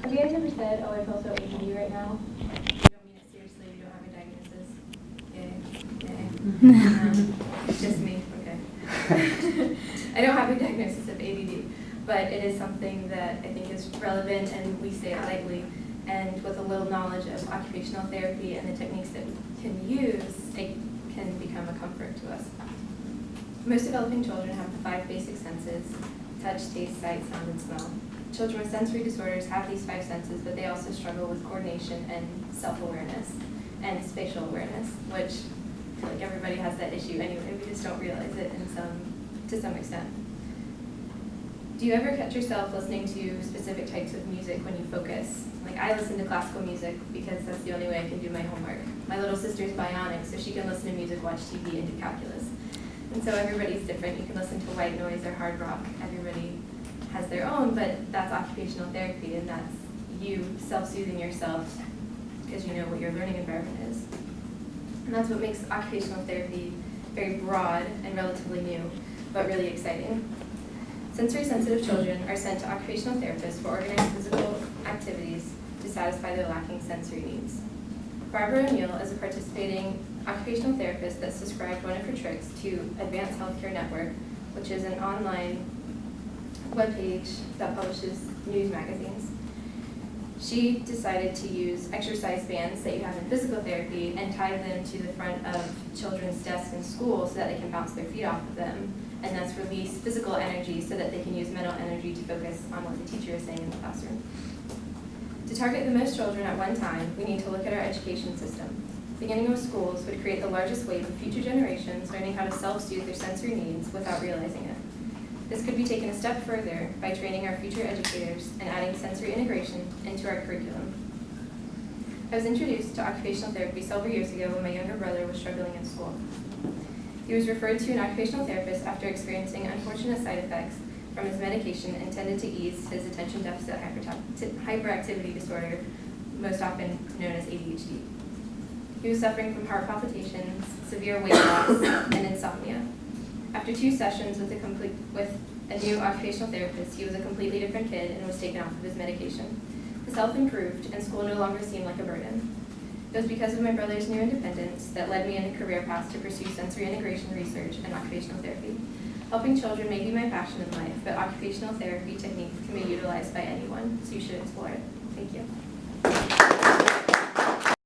Have you guys ever said, oh, I feel so ADD right now? You don't mean it seriously, you don't have a diagnosis. Yay. It's just me, okay. I don't have a diagnosis of ADD, but it is something that I think is relevant and we say it lightly. And with a little knowledge of occupational therapy and the techniques that we can use, it can become a comfort to us. Most developing children have the 5 basic senses: touch, taste, sight, sound, and smell. Children with sensory disorders have these 5 senses, but they also struggle with coordination and self-awareness and spatial awareness, which I feel like everybody has that issue anyway. We just don't realize it to some extent. Do you ever catch yourself listening to specific types of music when you focus? Like, I listen to classical music because that's the only way I can do my homework. My little sister's bionic, so she can listen to music, watch TV, and do calculus. And so everybody's different. You can listen to white noise or hard rock. Everybody has their own, but that's occupational therapy, and that's you self-soothing yourself because you know what your learning environment is. And that's what makes occupational therapy very broad and relatively new, but really exciting. Sensory-sensitive children are sent to occupational therapists for organized physical activities to satisfy their lacking sensory needs. Barbara O'Neill is a participating occupational therapist that subscribed one of her tricks to Advanced Healthcare Network, which is an online webpage that publishes news magazines. She decided to use exercise bands that you have in physical therapy and tie them to the front of children's desks in school so that they can bounce their feet off of them, and thus release physical energy so that they can use mental energy to focus on what the teacher is saying in the classroom. To target the most children at one time, we need to look at our education system. Beginning with schools would create the largest wave of future generations learning how to self-soothe their sensory needs without realizing it. This could be taken a step further by training our future educators and adding sensory integration into our curriculum. I was introduced to occupational therapy several years ago when my younger brother was struggling in school. He was referred to an occupational therapist after experiencing unfortunate side effects from his medication intended to ease his attention deficit hyperactivity disorder, most often known as ADHD. He was suffering from heart palpitations, severe weight loss, and insomnia. After 2 sessions with a new occupational therapist, he was a completely different kid and was taken off of his medication. His health improved, and school no longer seemed like a burden. It was because of my brother's new independence that led me in a career path to pursue sensory integration research and occupational therapy. Helping children may be my passion in life, but occupational therapy techniques can be utilized by anyone, so you should explore it. Thank you.